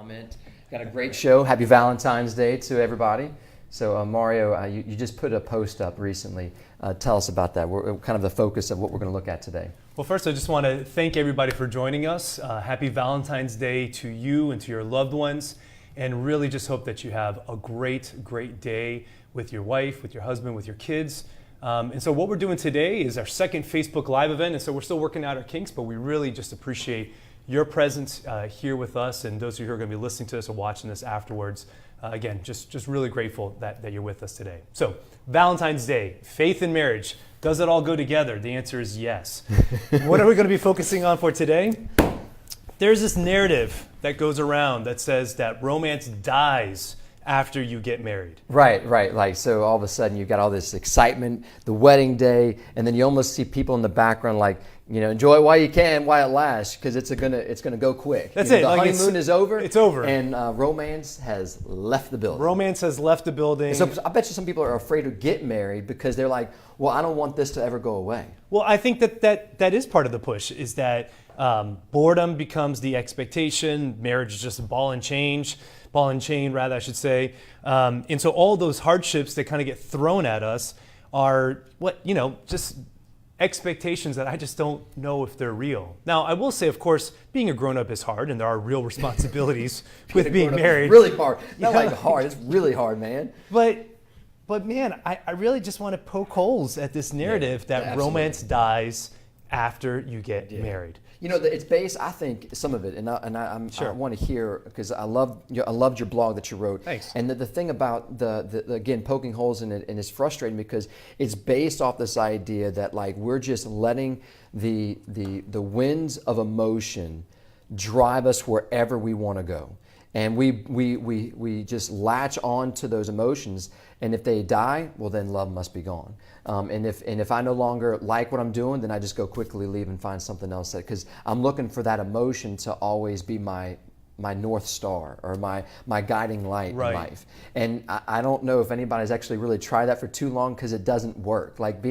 comment. Got a great show. Happy Valentine's Day to everybody. So Mario, you just put a post up recently. Tell us about that. We're kind of the focus of what we're going to look at today. Well, first, I just want to thank everybody for joining us. Happy Valentine's Day to you and to your loved ones. And really just hope that you have a great, great day with your wife, with your husband, with your kids. And so what we're doing today is our second Facebook Live event. And so we're still working out our kinks, but we really just appreciate your presence here with us, and those of you who are going to be listening to us or watching this afterwards. Again, just really grateful that you're with us today. So, Valentine's Day, faith and marriage, does it all go together? The answer is yes. What are we going to be focusing on for today? There's this narrative that goes around that says that romance dies after you get married. Right. Like, so all of a sudden you've got all this excitement, the wedding day, and then you almost see people in the background like, enjoy it while you can, while it lasts, because it's gonna go quick. That's it. The honeymoon is over. It's over. And romance has left the building. Romance has left the building. And so I bet you some people are afraid to get married because they're like, well, I don't want this to ever go away. Well, I think that is part of the push, is that boredom becomes the expectation. Marriage is just a ball and chain, I should say. And so all those hardships that kind of get thrown at us are just expectations that I just don't know if they're real. Now, I will say, of course, being a grown-up is hard, and there are real responsibilities with being married. Really hard. Not like hard. It's really hard, man. But man, I really just want to poke holes at this narrative that romance dies after you get married. It's based, I think, some of it, and I want to hear, because I loved your blog that you wrote. Thanks. And the thing about the again, poking holes in it, and it's frustrating because it's based off this idea that like we're just letting the winds of emotion drive us wherever we want to go. And we just latch on to those emotions, and if they die, well then love must be gone. And if I no longer like what I'm doing, then I just go quickly leave and find something else, because I'm looking for that emotion to always be my North Star or my guiding light in life. And I don't know if anybody's actually really tried that for too long, because it doesn't work. Like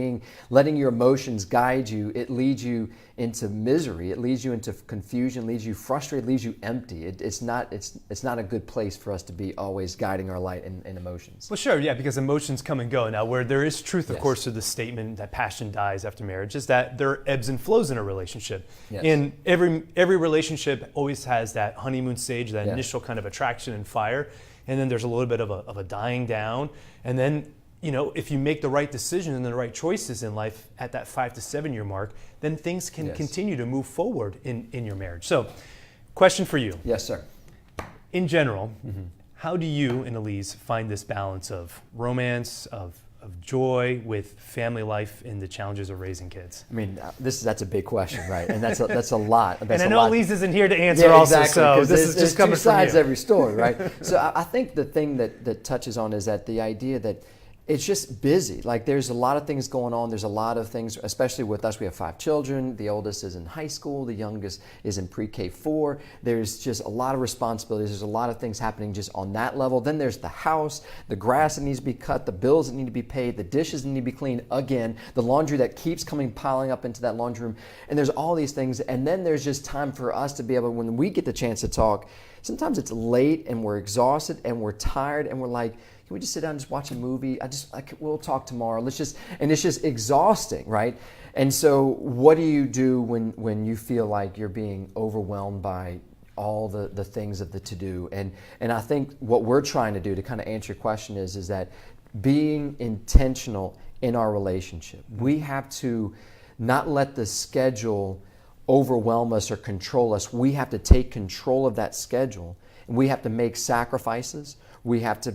letting your emotions guide you, it leads you into misery, it leads you into confusion, leaves you frustrated, leaves you empty. It's not a good place for us to be always guiding our light in emotions. Well, sure, yeah, because emotions come and go. Now, where there is truth, of course, to the statement that passion dies after marriage, is that there are ebbs and flows in a relationship. Yes. And every relationship always has that honeymoon stage, that initial kind of attraction and fire, and then there's a little bit of a dying down, and then if you make the right decision and the right choices in life at that 5 to 7 year mark, then things can continue to move forward in your marriage. So, question for you. Yes, sir. In general, how do you and Elise find this balance of romance, of joy with family life and the challenges of raising kids? I mean, that's a big question, right? And that's a lot. And I know Elise isn't here to answer also, exactly, so this is just coming from you. There's two sides to every story, right? So I think the thing that touches on is that the idea that it's just busy. Like there's a lot of things going on. There's a lot of things, especially with us. We have 5 children. The oldest is in high school. The youngest is in pre-K 4. There's just a lot of responsibilities. There's a lot of things happening just on that level. Then there's the house, the grass that needs to be cut, the bills that need to be paid, the dishes that need to be cleaned again, the laundry that keeps piling up into that laundry room. And there's all these things. And then there's just time for us to be able, when we get the chance to talk, sometimes it's late and we're exhausted and we're tired and we're like, can we just sit down and just watch a movie? We'll talk tomorrow. And it's just exhausting, right? And so what do you do when you feel like you're being overwhelmed by all the things of the to-do? And I think what we're trying to do to kind of answer your question is that being intentional in our relationship. We have to not let the schedule overwhelm us or control us. We have to take control of that schedule, and we have to make sacrifices. We have to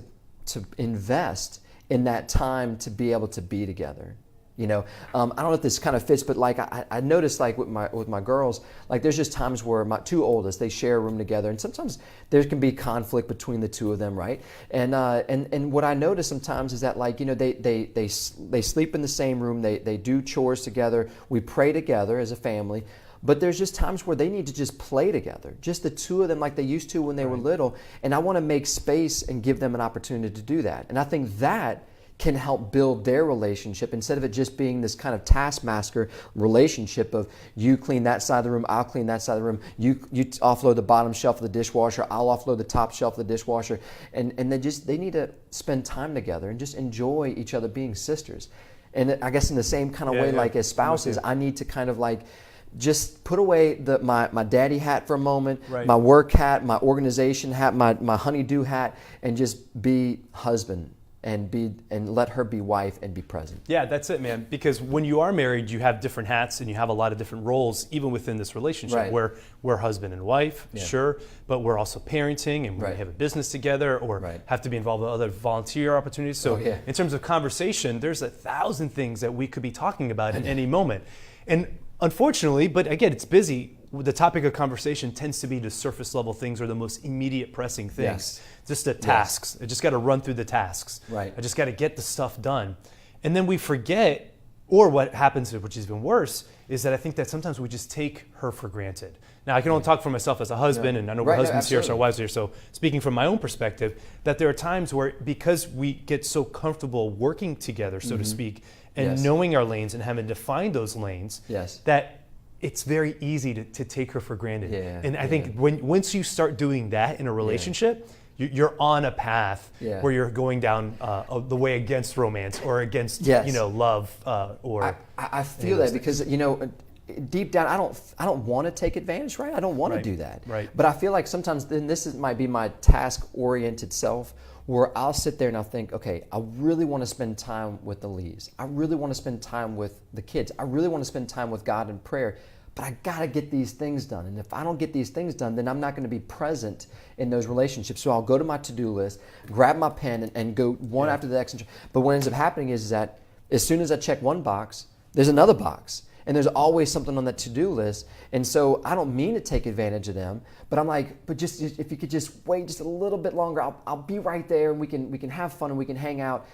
invest in that time to be able to be together. I don't know if this kind of fits, but like I noticed, like with my girls, like there's just times where my 2 oldest, they share a room together, and sometimes there can be conflict between the 2 of them, right? And what I notice sometimes is that like they sleep in the same room, they do chores together, we pray together as a family. But there's just times where they need to just play together, just the 2 of them like they used to when they were little. And I want to make space and give them an opportunity to do that. And I think that can help build their relationship instead of it just being this kind of taskmaster relationship of you clean that side of the room, I'll clean that side of the room, you offload the bottom shelf of the dishwasher, I'll offload the top shelf of the dishwasher, and they need to spend time together and just enjoy each other being sisters. And I guess in the same kind of way, like as spouses, I need to kind of like just put away my daddy hat for a moment, my work hat, my organization hat, my honeydew hat, and just be husband and let her be wife and be present. Yeah, that's it, man. Because when you are married, you have different hats and you have a lot of different roles, even within this relationship. Where we're husband and wife, sure, but we're also parenting and we have a business together or have to be involved with other volunteer opportunities. So in terms of conversation, there's 1,000 things that we could be talking about at any moment. And unfortunately, but again, it's busy. The topic of conversation tends to be the surface level things or the most immediate pressing things. Just the tasks. I just got to run through the tasks. I just got to get the stuff done. And then we forget, or what happens, which is even worse, is that I think that sometimes we just take her for granted. Now, I can only talk for myself as a husband, and I know we're husbands here, so our wives are here. So speaking from my own perspective, that there are times where because we get so comfortable working together, so to speak, and knowing our lanes and having defined those lanes, that it's very easy to take her for granted. And I think once you start doing that in a relationship, you're on a path where you're going down the way against romance or against love. I feel that because deep down I don't want to take advantage, right? I don't want to do that. But I feel like sometimes then might be my task-oriented self, where I'll sit there and I'll think, okay, I really want to spend time with the Lees. I really want to spend time with the kids. I really want to spend time with God in prayer, but I got to get these things done. And if I don't get these things done, then I'm not going to be present in those relationships. So I'll go to my to-do list, grab my pen and go one after the next. But what ends up happening is that as soon as I check one box, there's another box. And there's always something on that to-do list. And so I don't mean to take advantage of them, but I'm like, but just if you could just wait just a little bit longer, I'll be right there and we can have fun and we can hang out.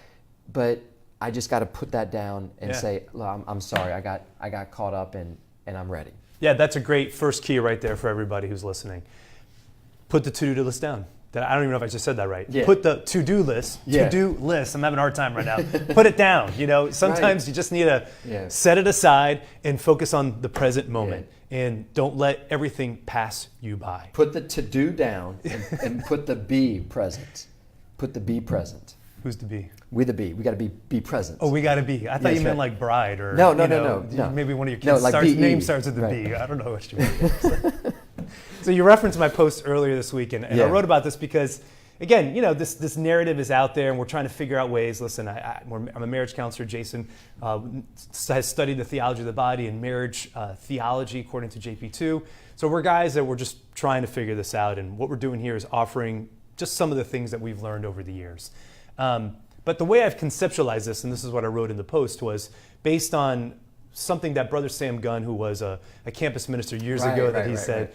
But I just got to put that down and say, I'm sorry, I got caught up and I'm ready. Yeah, that's a great first key right there for everybody who's listening. Put the to-do list down. I don't even know if I just said that right. Put the to-do list. I'm having a hard time right now. Put it down. Sometimes you just need to set it aside and focus on the present moment. And don't let everything pass you by. Put the to-do down and put the be present. Put the be present. Who's the be? We the be. We got to be present. Oh, we got to be. I thought you meant like bride or no. Maybe one of your kids name starts with the B. I don't know what you mean. So you referenced my post earlier this week, and I wrote about this because, again, this narrative is out there, and we're trying to figure out ways. Listen, I'm a marriage counselor. Jason has studied the theology of the body and marriage theology according to JP2. So we're guys that we're just trying to figure this out, and what we're doing here is offering just some of the things that we've learned over the years. But the way I've conceptualized this, and this is what I wrote in the post, was based on something that Brother Sam Gunn, who was a campus minister years ago, he said.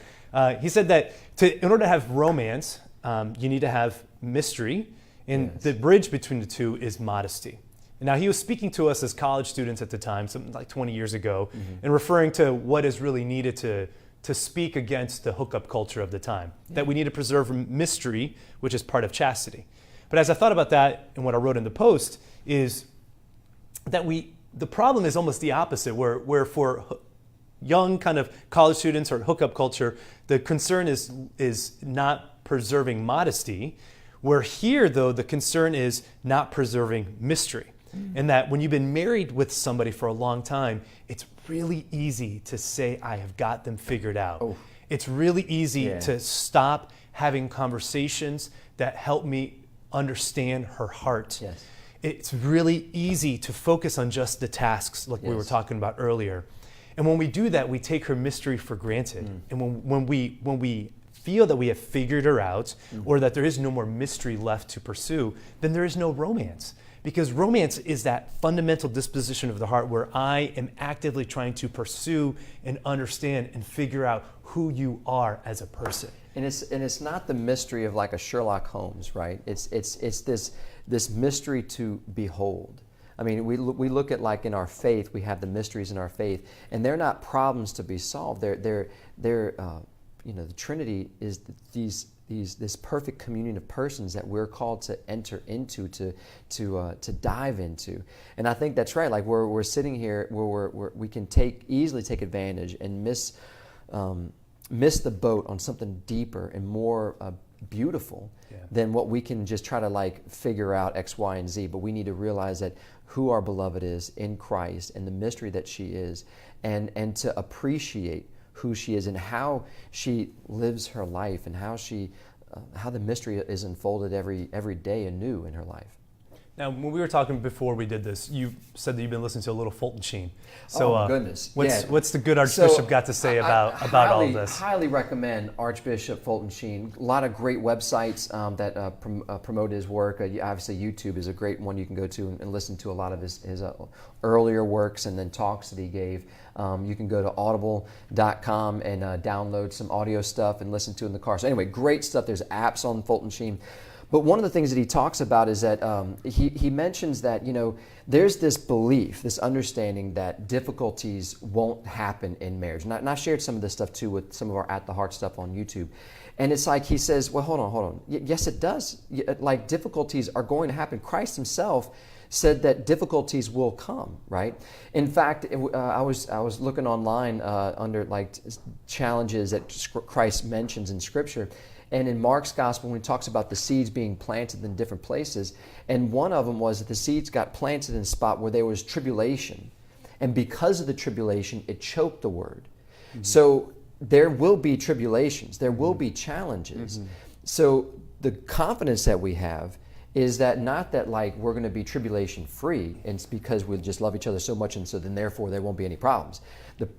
He said that in order to have romance, you need to have mystery, and the bridge between the two is modesty. And now he was speaking to us as college students at the time, something like 20 years ago, and referring to what is really needed to speak against the hookup culture of the time, that we need to preserve mystery, which is part of chastity. But as I thought about that, and what I wrote in the post, is that the problem is almost the opposite, where for young kind of college students or hookup culture, the concern is not preserving modesty, where here, though, the concern is not preserving mystery. And that when you've been married with somebody for a long time, it's really easy to say, I have got them figured out. It's really easy to stop having conversations that help me understand her heart. It's really easy to focus on just the tasks like we were talking about earlier. And when we do that, we take her mystery for granted. And when we feel that we have figured her out, or that there is no more mystery left to pursue, then there is no romance. Because romance is that fundamental disposition of the heart where I am actively trying to pursue and understand and figure out who you are as a person. And it's not the mystery of like a Sherlock Holmes, right? It's this mystery to behold. I mean, we look at like in our faith, we have the mysteries in our faith, and they're not problems to be solved. The Trinity is these this perfect communion of persons that we're called to enter into, to dive into. And I think that's right. Like we're sitting here where we can easily take advantage and miss the boat on something deeper and more beautiful than what we can just try to like figure out X, Y, and Z. But we need to realize that who our beloved is in Christ and the mystery that she is, and to appreciate who she is and how she lives her life and how the mystery is unfolded every day anew in her life. Now, when we were talking before we did this, you said that you've been listening to a little Fulton Sheen. So, oh, goodness. What's the good Archbishop got to say about all of this? I highly recommend Archbishop Fulton Sheen. A lot of great websites that promote his work. Obviously, YouTube is a great one you can go to and listen to a lot of his earlier works and then talks that he gave. You can go to audible.com and download some audio stuff and listen to it in the car. So anyway, great stuff. There's apps on Fulton Sheen. But one of the things that he talks about is that he mentions that, there's this belief, this understanding that difficulties won't happen in marriage. And I shared some of this stuff too with some of our At the Heart stuff on YouTube. And it's like he says, well, hold on. Yes, it does. Like difficulties are going to happen. Christ himself said that difficulties will come, right? In fact, I was looking online under like challenges that Christ mentions in Scripture. And in Mark's gospel, when he talks about the seeds being planted in different places, and one of them was that the seeds got planted in a spot where there was tribulation. And because of the tribulation, it choked the word. Mm-hmm. So there will be tribulations. There will be challenges. Mm-hmm. So the confidence that we have is that not that like we're going to be tribulation free, and it's because we just love each other so much, and so then therefore there won't be any problems.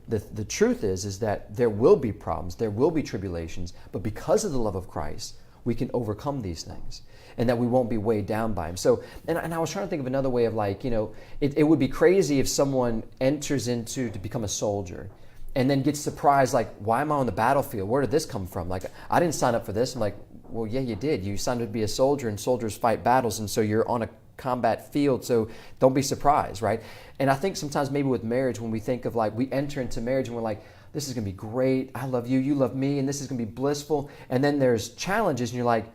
The truth is that there will be problems, there will be tribulations, but because of the love of Christ, we can overcome these things, and that we won't be weighed down by him. So, and I was trying to think of another way of like, it would be crazy if someone enters to become a soldier and then gets surprised, like, why am I on the battlefield? Where did this come from? Like, I didn't sign up for this. I'm like, well, yeah, you did. You signed up to be a soldier, and soldiers fight battles, and so you're on a combat field, so don't be surprised, right? And I think sometimes maybe with marriage, when we think of like, we enter into marriage and we're like, this is going to be great. I love you, you love me, and this is going to be blissful. And then there's challenges, and you're like,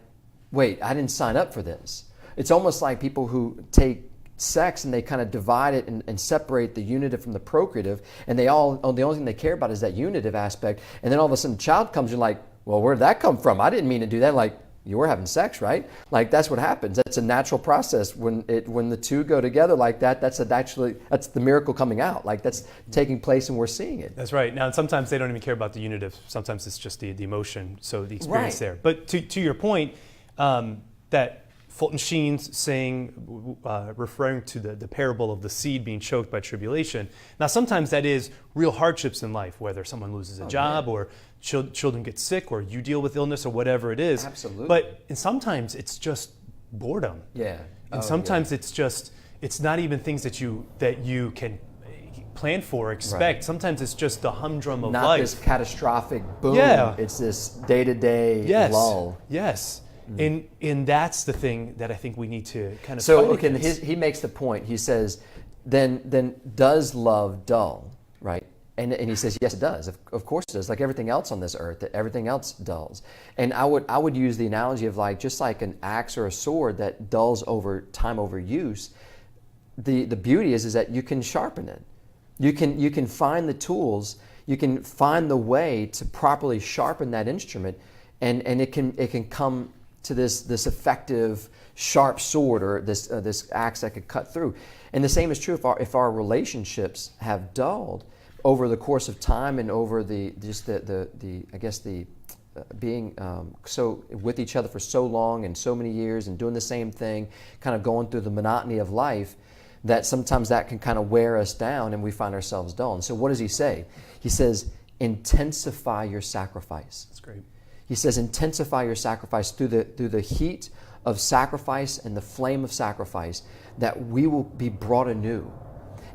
wait, I didn't sign up for this. It's almost like people who take sex and they kind of divide it and separate the unitive from the procreative, and the only thing they care about is that unitive aspect. And then all of a sudden, a child comes, you're like, well, where did that come from? I didn't mean to do that. Like, you were having sex, right? Like, that's what happens. That's a natural process. When the two go together like that, that's the miracle coming out. Like, that's taking place and we're seeing it. That's right. Now, sometimes they don't even care about the unitive. Sometimes it's just the emotion, so the experience there. But to your point, that Fulton Sheen's saying, referring to the parable of the seed being choked by tribulation. Now, sometimes that is real hardships in life, whether someone loses a job or children get sick or you deal with illness or whatever it is. Absolutely. And sometimes it's just boredom. Yeah. And sometimes it's not even things that you can plan for or expect. Right. Sometimes it's just the humdrum of life. Not this catastrophic boom. Yeah. It's this day-to-day lull. Yes. And that's the thing that I think we need to kind of So, okay, he makes the point. He says, then does love dull, right? And he says, yes, it does. Of course it does. Like everything else on this earth, that everything else dulls. And I would use the analogy of like just like an axe or a sword that dulls over time, over use. The beauty is that you can sharpen it. You can find the tools. You can find the way to properly sharpen that instrument, and it can come to this effective sharp sword or this axe that could cut through. And the same is true if our relationships have dulled over the course of time and over being so with each other for so long and so many years and doing the same thing, kind of going through the monotony of life, that sometimes that can kind of wear us down and we find ourselves dull. And so what does he say? He says, intensify your sacrifice. That's great. He says, intensify your sacrifice through the heat of sacrifice and the flame of sacrifice, that we will be brought anew.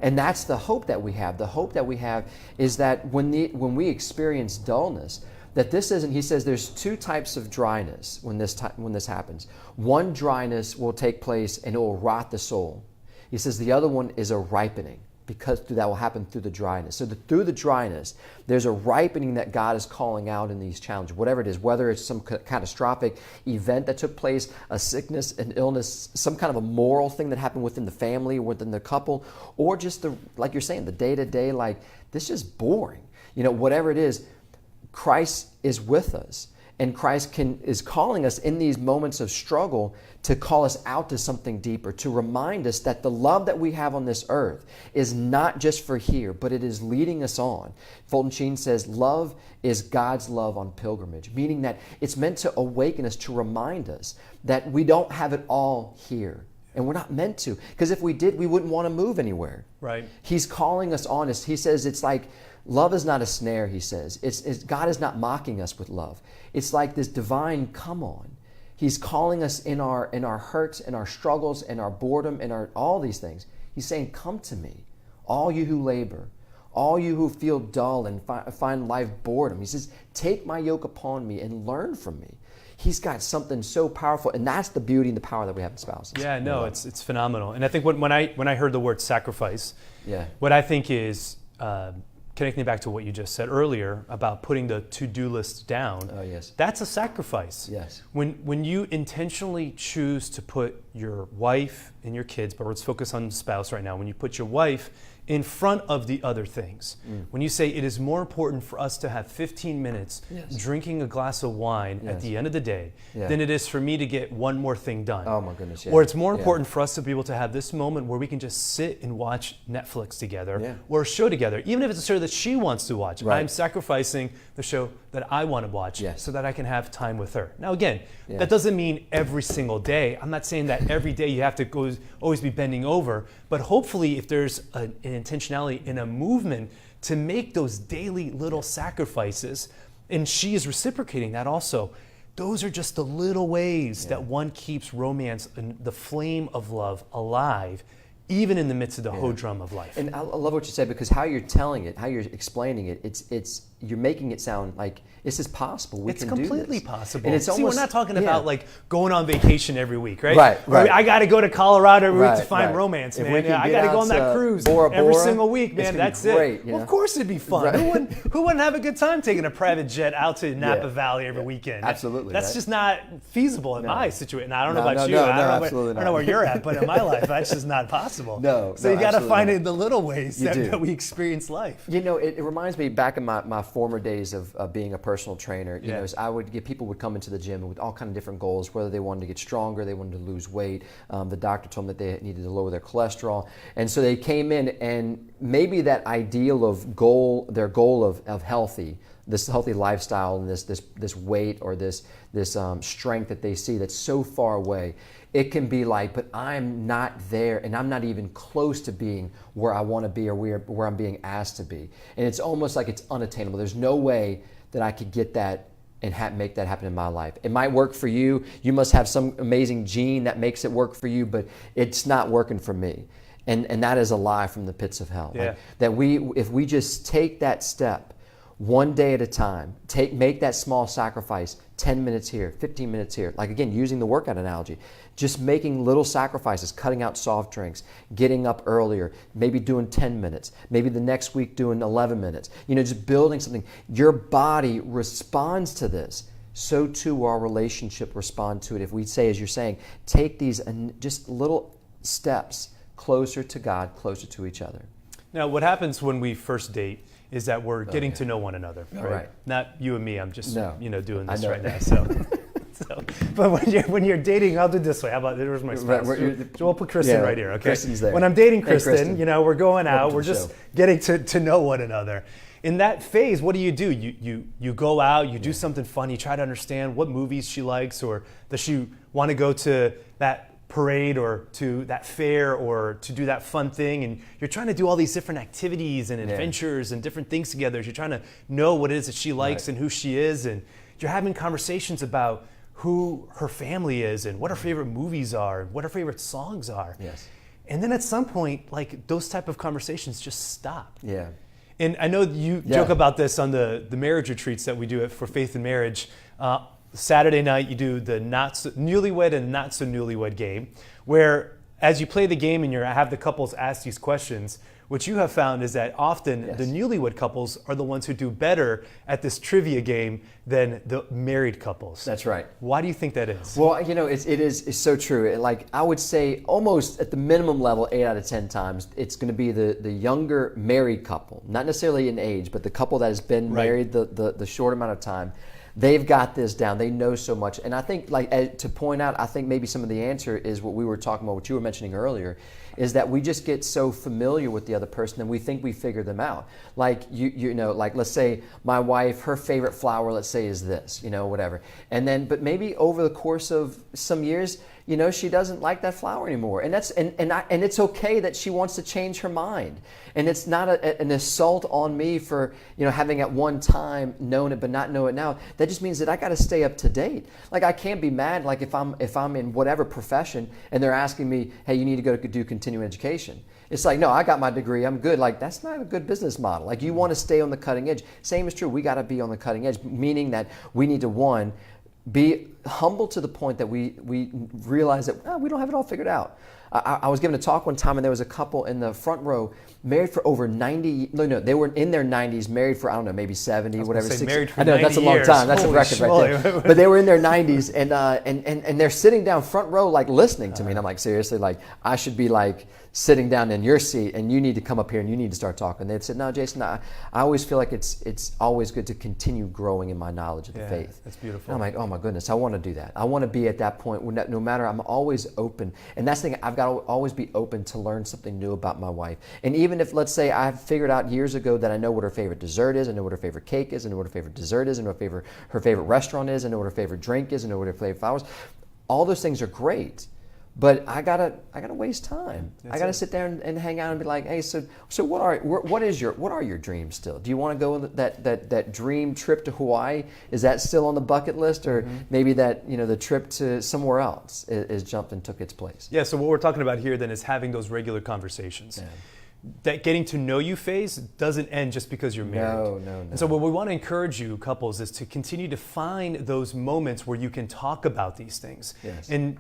And that's the hope that we have. The hope that we have is that when we experience dullness, that this isn't, he says there's two types of dryness when this happens. One dryness will take place and it will rot the soul. He says the other one is a ripening. because that will happen through the dryness. So through the dryness, there's a ripening that God is calling out in these challenges, whatever it is, whether it's some catastrophic event that took place, a sickness, an illness, some kind of a moral thing that happened within the family, within the couple, or just like you're saying, the day-to-day, like, this is boring. Whatever it is, Christ is with us. And Christ is calling us in these moments of struggle to call us out to something deeper, to remind us that the love that we have on this earth is not just for here, but it is leading us on. Fulton Sheen says, love is God's love on pilgrimage, meaning that it's meant to awaken us, to remind us that we don't have it all here. And we're not meant to, because if we did, we wouldn't want to move anywhere. Right. He's calling us on. He says it's like, love is not a snare, he says. God is not mocking us with love. It's like this divine come on. He's calling us in our hurts, in our struggles, in our boredom, in all these things. He's saying, come to me, all you who labor, all you who feel dull and find life boredom. He says, take my yoke upon me and learn from me. He's got something so powerful, and that's the beauty and the power that we have in spouses. Yeah, no, it's phenomenal. And I think when I heard the word sacrifice, what I think is connecting back to what you just said earlier about putting the to-do list down. Oh, yes. That's a sacrifice. Yes. When you intentionally choose to put your wife and your kids, but let's focus on the spouse right now. When you put your wife in front of the other things, when you say it is more important for us to have 15 minutes drinking a glass of wine at the end of the day than it is for me to get one more thing done. Oh my goodness, yeah. Or it's more important for us to be able to have this moment where we can just sit and watch Netflix together or a show together, even if it's a show that she wants to watch. Right. I'm sacrificing the show that I want to watch so that I can have time with her. Now again, that doesn't mean every single day. I'm not saying that every day you have to always be bending over, but hopefully if there's an intentionality in a movement to make those daily little sacrifices, and she is reciprocating that also, those are just the little ways that one keeps romance and the flame of love alive, even in the midst of the hodrum of life. And I love what you said, because how you're telling it, how you're explaining it, it's you're making it sound like this is possible. We can do this. It's completely possible. And it's See, almost, we're not talking about like going on vacation every week, right? Right. Or, I got to go to Colorado every week to find romance, If man. we can I get got to out go on that to cruise Bora every Bora, single week, it's man. gonna be That's great, it. you Well, know? of course it'd be fun. Right. Who wouldn't have a good time taking a private jet out to Napa Valley every weekend? Absolutely. That's just not feasible in my situation. I don't know No, about no, you. no, I absolutely don't know not. where you're at, but in my life, that's just not possible. No, So you got to absolutely find not. it in the little ways You do. that we experience life. You know, it reminds me back in my former days of being a personal trainer. You know, people would come into the gym with all kind of different goals, whether they wanted to get stronger, they wanted to lose weight. The doctor told them that they needed to lower their cholesterol, and so they came in, and maybe that ideal of their goal of healthy, this healthy lifestyle, and this weight or this strength that they see that's so far away. It can be like, but I'm not there, and I'm not even close to being where I want to be or where I'm being asked to be. And it's almost like it's unattainable. There's no way that I could get that and make that happen in my life. It might work for you. You must have some amazing gene that makes it work for you, but it's not working for me. And that is a lie from the pits of hell. Yeah. Like, that if we just take that step, one day at a time, make that small sacrifice, 10 minutes here, 15 minutes here. Like again, using the workout analogy, just making little sacrifices, cutting out soft drinks, getting up earlier, maybe doing 10 minutes, maybe the next week doing 11 minutes. You know, just building something. Your body responds to this. So too will our relationship respond to it. If we say, as you're saying, take these just little steps closer to God, closer to each other. Now, what happens when we first date is that we're getting to know one another, right? Not you and me. I'm just doing this right now. So, but when you're dating, I'll do it this way. How about there's my spouse? So we'll put Kristen right here. Okay. Kristen's there. When I'm dating Kristen, Kristen. we're going out. We're to the just show. getting to know one another. In that phase, what do? You go out. You do something fun. You try to understand what movies she likes, or does she want to go to that parade or to that fair or to do that fun thing, and you're trying to do all these different activities and adventures and different things together. You're trying to know what it is that she likes and who she is, and you're having conversations about who her family is and what her favorite movies are and what her favorite songs are. Yes. And then at some point, like those type of conversations just stop. Yeah. And I know you joke about this on the marriage retreats that we do for Faith and Marriage. Saturday night, you do the newlywed and not so newlywed game, where as you play the game and you have the couples ask these questions, what you have found is that often Yes. the newlywed couples are the ones who do better at this trivia game than the married couples. That's right. Why do you think that is? Well, it's so true. Like I would say almost at the minimum level, 8 out of 10 times, it's going to be the younger married couple, not necessarily in age, but the couple that has been Right. married the short amount of time. They've got this down. They know so much. And I think, to point out, I think maybe some of the answer is what we were talking about, what you were mentioning earlier, is that we just get so familiar with the other person and we think we figured them out. Like, like let's say my wife, her favorite flower, let's say, is this, whatever. And then, but maybe over the course of some years, she doesn't like that flower anymore. And and it's okay that she wants to change her mind. And it's not an assault on me for, having at one time known it but not know it now. That just means that I got to stay up to date. Like I can't be mad like if I'm in whatever profession and they're asking me, hey, you need to go do continuing education. It's like, no, I got my degree, I'm good. Like that's not a good business model. Like you want to stay on the cutting edge. Same is true. We got to be on the cutting edge, meaning that we need to be humble to the point that we realize that we don't have it all figured out. I was giving a talk one time and there was a couple in the front row married for over 90, they were in their 90s, married for, I don't know, maybe 70, whatever. 60. Married for I know, 90 that's a long years. time. That's Holy a record schmoly. right there. But they were in their 90s and they're sitting down front row like listening to me. And I'm like, seriously, like I should be like sitting down in your seat and you need to come up here and you need to start talking. They said, no, Jason, I always feel like it's always good to continue growing in my knowledge of the faith. That's beautiful. And I'm like, oh my goodness, I want to do that. I want to be at that point where no matter, I'm always open. And that's the thing, I've got to always be open to learn something new about my wife. And even if, let's say, I've figured out years ago that I know what her favorite dessert is, I know what her favorite cake is, I know what her favorite dessert is, I know what her favorite restaurant is, I know what her favorite drink is, I know what her favorite flowers. All those things are great. But I gotta waste time. I gotta sit there and hang out and be like, hey, so what are your dreams still? Do you want to go on that dream trip to Hawaii? Is that still on the bucket list, or maybe that the trip to somewhere else is jumped and took its place? Yeah. So what we're talking about here then is having those regular conversations. Yeah. That getting to know you phase doesn't end just because you're married. No. And so what we want to encourage you, couples, is to continue to find those moments where you can talk about these things. Yes. And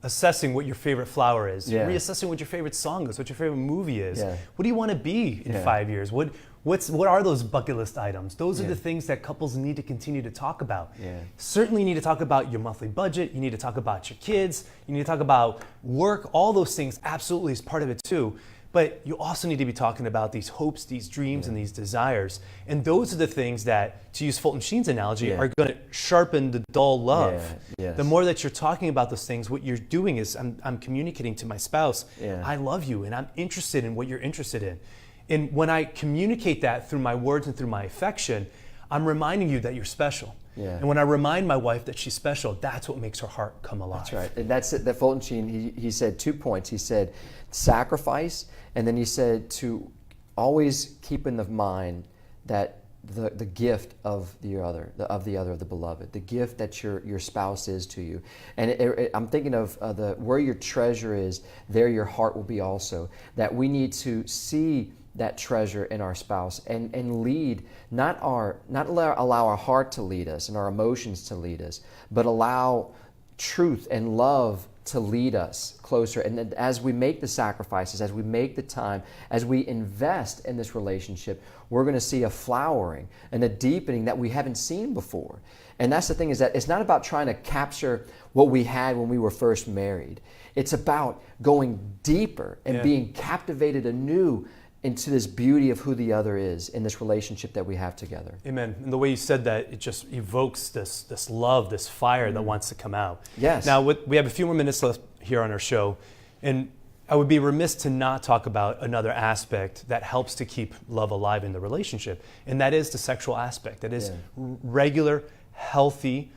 assessing what your favorite flower is, reassessing what your favorite song is, what your favorite movie is. Yeah. What do you want to be in 5 years? What are those bucket list items? Those are the things that couples need to continue to talk about. Yeah. Certainly you need to talk about your monthly budget, you need to talk about your kids, you need to talk about work, all those things absolutely is part of it too. But you also need to be talking about these hopes, these dreams, and these desires. And those are the things that, to use Fulton Sheen's analogy, are going to sharpen the dull love. Yeah, yes. The more that you're talking about those things, what you're doing is I'm communicating to my spouse, I love you and I'm interested in what you're interested in. And when I communicate that through my words and through my affection, I'm reminding you that you're special. Yeah. And when I remind my wife that she's special, that's what makes her heart come alive. That's right. And that's it. That Fulton Sheen, he said 2 points. He said sacrifice, and then he said to always keep in the mind that the gift of the beloved, the gift that your spouse is to you. And I'm thinking of where your treasure is, there your heart will be also. That we need to see that treasure in our spouse and lead, not allow our heart to lead us and our emotions to lead us, but allow truth and love to lead us closer. And then as we make the sacrifices, as we make the time, as we invest in this relationship, we're going to see a flowering and a deepening that we haven't seen before. And that's the thing, is that it's not about trying to capture what we had when we were first married. It's about going deeper and being captivated anew into this beauty of who the other is in this relationship that we have together. Amen. And the way you said that, it just evokes this love, this fire that wants to come out. Yes. Now, we have a few more minutes left here on our show, and I would be remiss to not talk about another aspect that helps to keep love alive in the relationship, and that is the sexual aspect. That is regular, healthy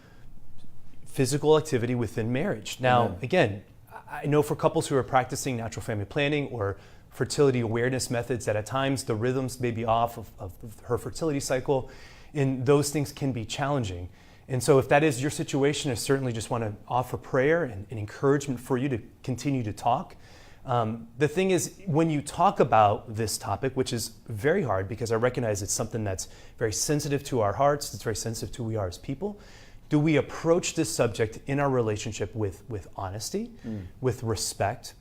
physical activity within marriage. Now, again, I know for couples who are practicing natural family planning or fertility awareness methods, that at times the rhythms may be off of her fertility cycle, and those things can be challenging. And so if that is your situation, I certainly just want to offer prayer and encouragement for you to continue to talk. The thing is, when you talk about this topic, which is very hard because I recognize it's something that's very sensitive to our hearts, it's very sensitive to who we are as people, do we approach this subject in our relationship with honesty, with respect,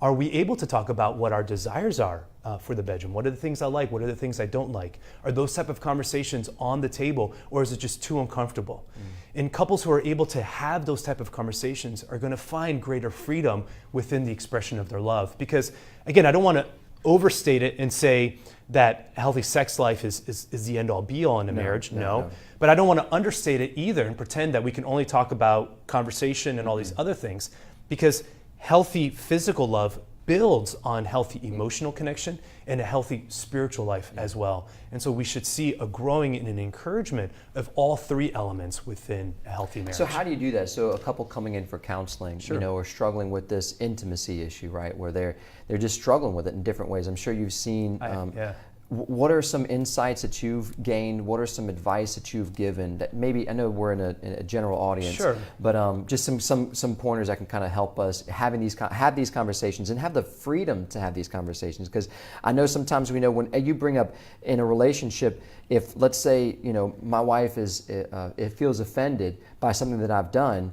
Are we able to talk about what our desires are for the bedroom? What are the things I like? What are the things I don't like? Are those type of conversations on the table, or is it just too uncomfortable? And couples who are able to have those type of conversations are going to find greater freedom within the expression of their love. Because again, I don't want to overstate it and say that a healthy sex life is the end all be all in a marriage. No. But I don't want to understate it either and pretend that we can only talk about conversation and all these other things, because healthy physical love builds on healthy emotional connection and a healthy spiritual life as well. And so we should see a growing and an encouragement of all three elements within a healthy marriage. So how do you do that? So a couple coming in for counseling, Sure. are struggling with this intimacy issue, right? Where they're just struggling with it in different ways. I'm sure you've seen. What are some insights that you've gained? What are some advice that you've given that maybe, I know we're in a general audience, Sure. but just some pointers that can kind of help us have these conversations and have the freedom to have these conversations. Because I know sometimes we know when you bring up in a relationship, if let's say, my wife it feels offended by something that I've done,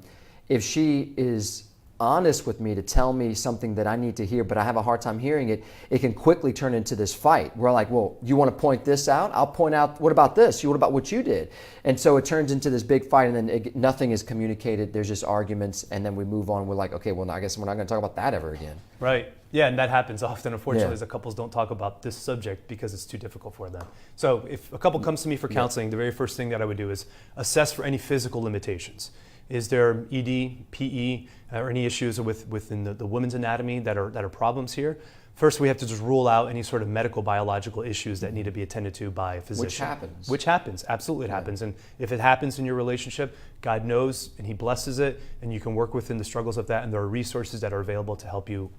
if she is honest with me to tell me something that I need to hear, but I have a hard time hearing it, it can quickly turn into this fight. We're like, well, you want to point this out? I'll point out, what about this? What about what you did? And so it turns into this big fight, and then nothing is communicated. There's just arguments, and then we move on. We're like, okay, well, I guess we're not going to talk about that ever again. Right. Yeah, and that happens often, unfortunately, as the couples don't talk about this subject because it's too difficult for them. So if a couple comes to me for counseling, the very first thing that I would do is assess for any physical limitations. Is there ED, PE, or any issues within the woman's anatomy that are problems here? First, we have to just rule out any sort of medical, biological issues that need to be attended to by a physician. Which happens. Absolutely it happens. And if it happens in your relationship, God knows and He blesses it, and you can work within the struggles of that, and there are resources that are available to help you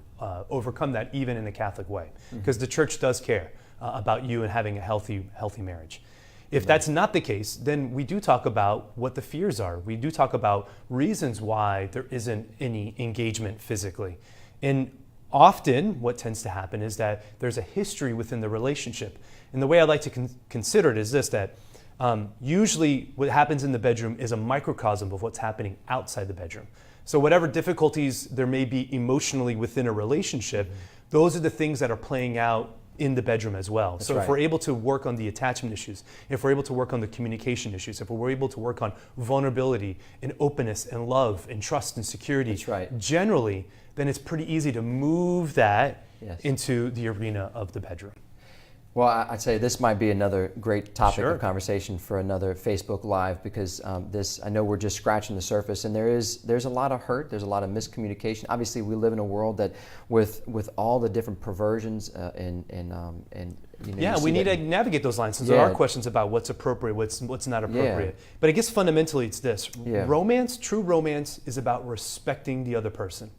overcome that, even in a Catholic way. Because the church does care about you and having a healthy marriage. If that's not the case, then we do talk about what the fears are. We do talk about reasons why there isn't any engagement physically. And often what tends to happen is that there's a history within the relationship. And the way I like to consider it is this, that usually what happens in the bedroom is a microcosm of what's happening outside the bedroom. So whatever difficulties there may be emotionally within a relationship, those are the things that are playing out in the bedroom as well. That's so right. If we're able to work on the attachment issues, if we're able to work on the communication issues, if we're able to work on vulnerability and openness and love and trust and security, That's right. generally, then it's pretty easy to move that into the arena of the bedroom. Well, I'd say this might be another great topic Sure. of conversation for another Facebook Live, because I know we're just scratching the surface, and there's a lot of hurt, there's a lot of miscommunication. Obviously, we live in a world that with all the different perversions we need to navigate those lines. So there are questions about what's appropriate, what's not appropriate. Yeah. But I guess fundamentally it's this. Yeah. True romance is about respecting the other person.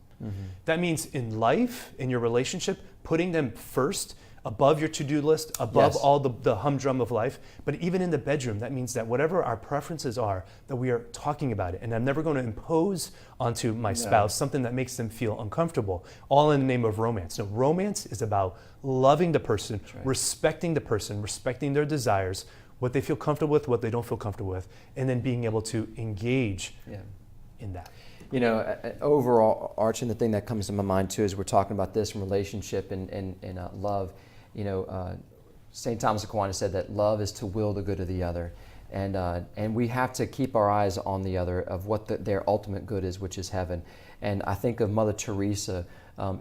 That means in life, in your relationship, putting them first, above your to-do list, above all the humdrum of life. But even in the bedroom, that means that whatever our preferences are, that we are talking about it. And I'm never going to impose onto my spouse something that makes them feel uncomfortable, all in the name of romance. No, romance is about loving the person, respecting the person, respecting their desires, what they feel comfortable with, what they don't feel comfortable with, and then being able to engage in that. Overall, Archie, the thing that comes to my mind too, as we're talking about this in relationship and love, St. Thomas Aquinas said that love is to will the good of the other. And we have to keep our eyes on the other, of what their ultimate good is, which is heaven. And I think of Mother Teresa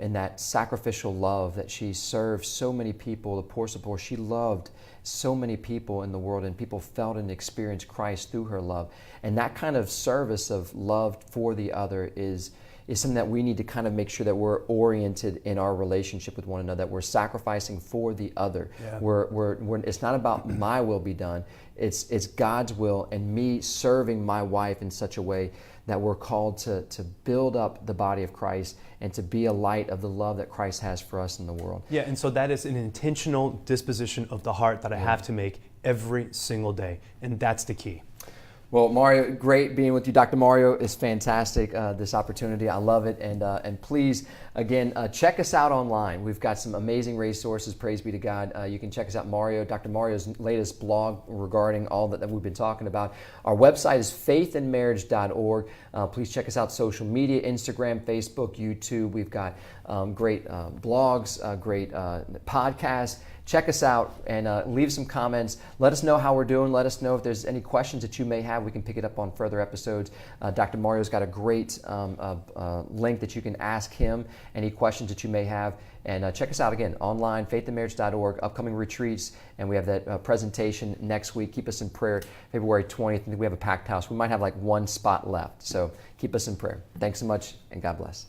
in that sacrificial love that she served so many people, the poor. She loved so many people in the world, and people felt and experienced Christ through her love. And that kind of service of love for the other is something that we need to kind of make sure that we're oriented in our relationship with one another, that we're sacrificing for the other. We're it's not about my will be done, it's God's will, and me serving my wife in such a way that we're called to build up the body of Christ and to be a light of the love that Christ has for us in the world. Yeah, and so that is an intentional disposition of the heart that I have to make every single day, and that's the key. Well, Mario, great being with you. Dr. Mario is fantastic, this opportunity. I love it. And please, again, check us out online. We've got some amazing resources, praise be to God. You can check us out, Dr. Mario's latest blog regarding all that we've been talking about. Our website is faithandmarriage.org. Please check us out, social media, Instagram, Facebook, YouTube. We've got great blogs, great podcasts. Check us out and leave some comments. Let us know how we're doing. Let us know if there's any questions that you may have. We can pick it up on further episodes. Dr. Mario's got a great link that you can ask him any questions that you may have. And check us out again online, faithandmarriage.org, upcoming retreats. And we have that presentation next week. Keep us in prayer. February 20th, I think we have a packed house. We might have like one spot left. So keep us in prayer. Thanks so much, and God bless.